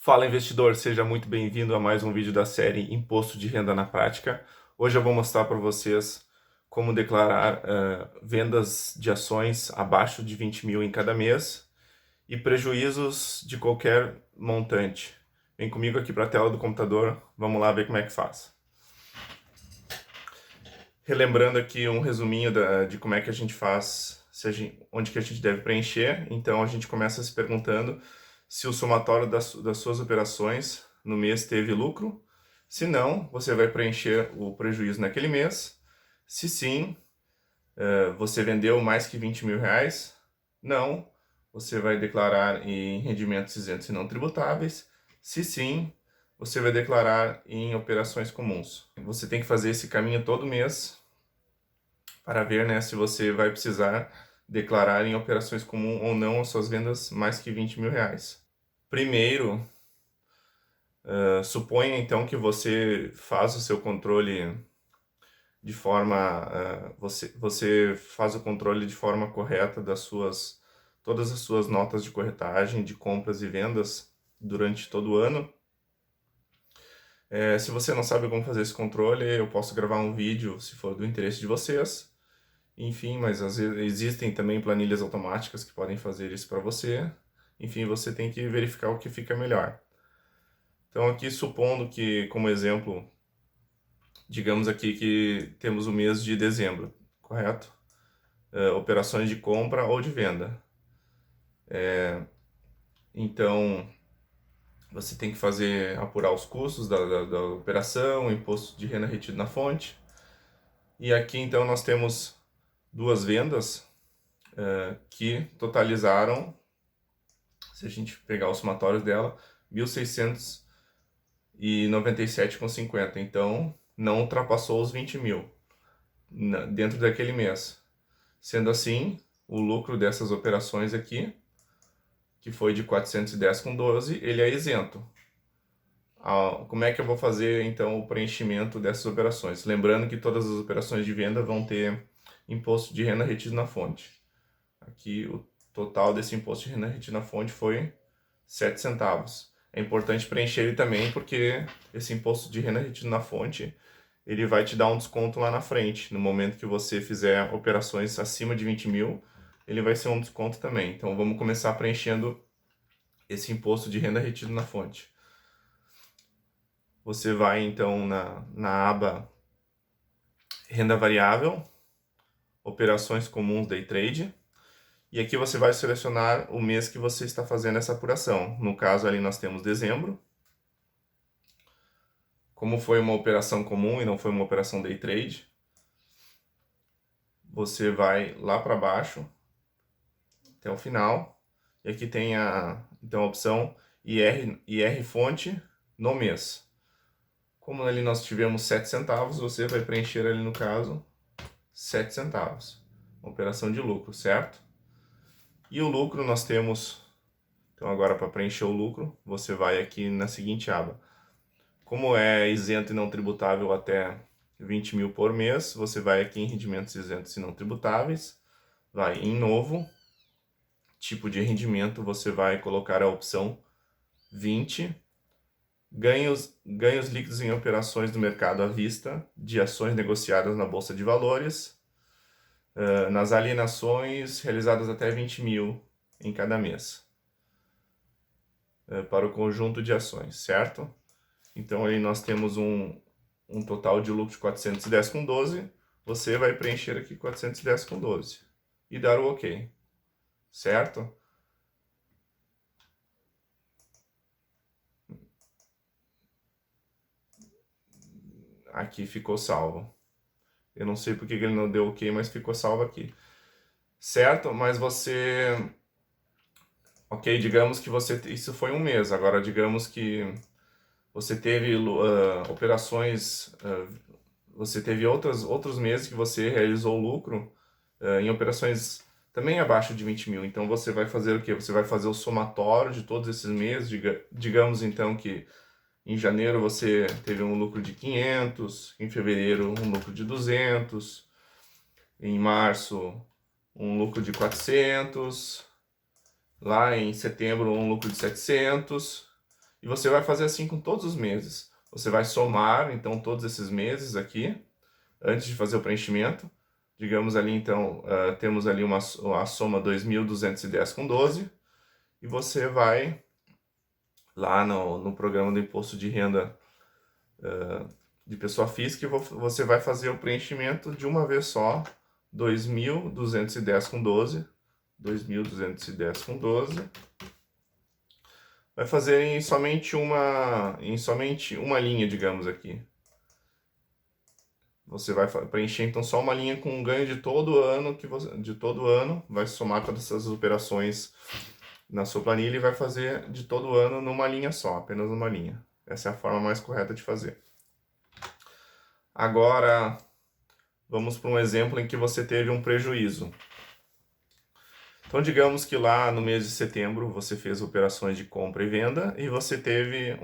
Fala investidor, seja muito bem-vindo a mais um vídeo da série Imposto de Renda na Prática. Hoje eu vou mostrar para vocês como declarar vendas de ações abaixo de 20 mil em cada mês e prejuízos de qualquer montante. Vem comigo aqui para a tela do computador, vamos lá ver como é que faz. Relembrando aqui um resuminho de como é que a gente faz, onde que a gente deve preencher. Então a gente começa se perguntando se o somatório das suas operações no mês teve lucro. Se não, você vai preencher o prejuízo naquele mês. Se sim, você vendeu mais que 20 mil reais. Não, você vai declarar em rendimentos isentos e não tributáveis. Se sim, você vai declarar em operações comuns. Você tem que fazer esse caminho todo mês para ver, né, se você vai precisar declarar em operações comuns ou não as suas vendas mais que 20 mil reais. Primeiro, suponha então que você faz o seu controle de forma, você faz o controle de forma correta todas as suas notas de corretagem, de compras e vendas durante todo o ano. Se você não sabe como fazer esse controle, eu posso gravar um vídeo se for do interesse de vocês. Enfim, mas às vezes existem também planilhas automáticas que podem fazer isso para você. Enfim, você tem que verificar o que fica melhor. Então aqui, supondo que, como exemplo, digamos aqui que temos o mês de dezembro, correto? Operações de compra ou de venda. Então, você tem que apurar os custos da operação, imposto de renda retido na fonte. E aqui, então, nós temos duas vendas que totalizaram, se a gente pegar os somatórios dela, 1.697,50. Então, não ultrapassou os 20 mil dentro daquele mês. Sendo assim, o lucro dessas operações aqui, que foi de 410,12, ele é isento. Como é que eu vou fazer, então, o preenchimento dessas operações? Lembrando que todas as operações de venda vão ter imposto de renda retido na fonte. Aqui, o total desse imposto de renda retido na fonte foi 7 centavos. É importante preencher ele também, porque esse imposto de renda retido na fonte, ele vai te dar um desconto lá na frente. No momento que você fizer operações acima de 20 mil, ele vai ser um desconto também. Então, vamos começar preenchendo esse imposto de renda retido na fonte. Você vai, então, na aba Renda Variável, Operações Comuns Day Trade, e aqui você vai selecionar o mês que você está fazendo essa apuração. No caso, ali nós temos dezembro. Como foi uma operação comum e não foi uma operação day trade, você vai lá para baixo até o final. E aqui tem então, a opção IR fonte no mês. Como ali nós tivemos 7 centavos, você vai preencher ali no caso 7 centavos. Uma operação de lucro, certo? E o lucro nós temos, então agora para preencher o lucro, você vai aqui na seguinte aba. Como é isento e não tributável até 20 mil por mês, você vai aqui em rendimentos isentos e não tributáveis, vai em novo, tipo de rendimento, você vai colocar a opção 20, ganhos líquidos em operações do mercado à vista, de ações negociadas na Bolsa de Valores, nas alienações realizadas até 20 mil em cada mês, para o conjunto de ações, certo? Então aí nós temos um total de lucro de 410,12, você vai preencher aqui 410,12 e dar o OK, certo? Aqui ficou salvo. Eu não sei porque ele não deu OK, mas ficou salvo aqui. Certo? Mas você... Ok, digamos que isso foi um mês. Agora, digamos que você teve operações... você teve outros meses que você realizou lucro em operações também abaixo de 20 mil. Então, você vai fazer o quê? Você vai fazer o somatório de todos esses meses. Digamos, então, que em janeiro você teve um lucro de 500, em fevereiro um lucro de 200, em março um lucro de 400, lá em setembro um lucro de 700, E você vai fazer assim com todos os meses. Você vai somar, então, todos esses meses aqui, antes de fazer o preenchimento. Digamos ali, então, temos ali a soma 2.210,12. E você vai lá no programa do imposto de renda de pessoa física e você vai fazer o preenchimento de uma vez só, 2.210,12. 2.210,12. Vai fazer em somente uma linha, digamos aqui. Você vai preencher então só uma linha com um ganho de todo ano vai somar todas essas operações na sua planilha e vai fazer de todo ano numa linha só, apenas uma linha. Essa é a forma mais correta de fazer. Agora, vamos para um exemplo em que você teve um prejuízo. Então, digamos que lá no mês de setembro você fez operações de compra e venda e você teve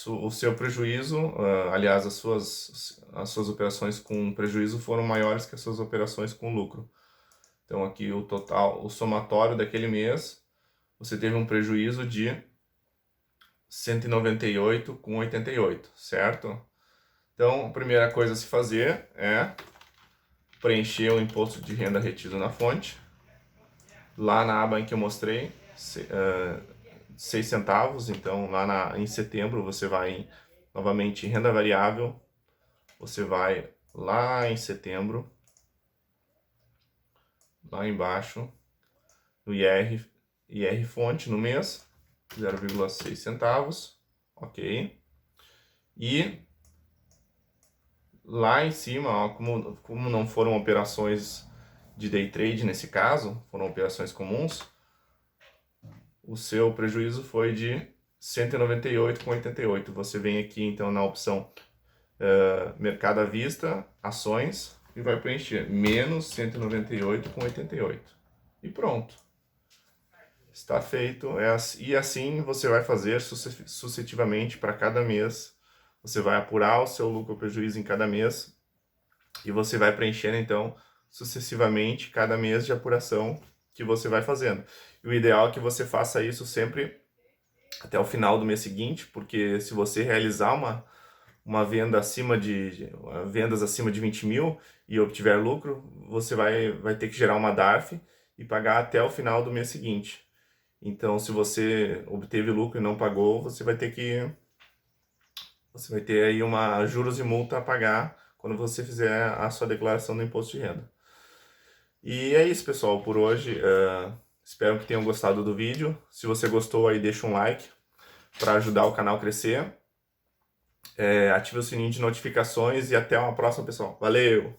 o seu prejuízo, aliás, as suas operações com prejuízo foram maiores que as suas operações com lucro. Então, aqui o total, o somatório daquele mês, você teve um prejuízo de 198,88, certo? Então, a primeira coisa a se fazer é preencher o imposto de renda retido na fonte. Lá na aba em que eu mostrei, 6 centavos. Então, lá em setembro, você vai novamente em renda variável. Você vai lá em setembro, lá embaixo, no IR fonte no mês, 0,6 centavos. Ok. E lá em cima, ó, como não foram operações de day trade nesse caso, foram operações comuns, o seu prejuízo foi de 198,88. Você vem aqui então na opção mercado à vista, ações, e vai preencher menos 198,88. E pronto. Está feito. E assim você vai fazer sucessivamente para cada mês. Você vai apurar o seu lucro ou prejuízo em cada mês e você vai preenchendo então sucessivamente cada mês de apuração que você vai fazendo. E o ideal é que você faça isso sempre até o final do mês seguinte, porque se você realizar uma venda vendas acima de 20 mil e obtiver lucro, você vai ter que gerar uma DARF e pagar até o final do mês seguinte. Então, se você obteve lucro e não pagou, você vai ter aí uma juros e multa a pagar quando você fizer a sua declaração do imposto de renda. E é isso, pessoal, por hoje. Espero que tenham gostado do vídeo. Se você gostou, aí deixa um like para ajudar o canal a crescer. Ative o sininho de notificações e até uma próxima, pessoal. Valeu!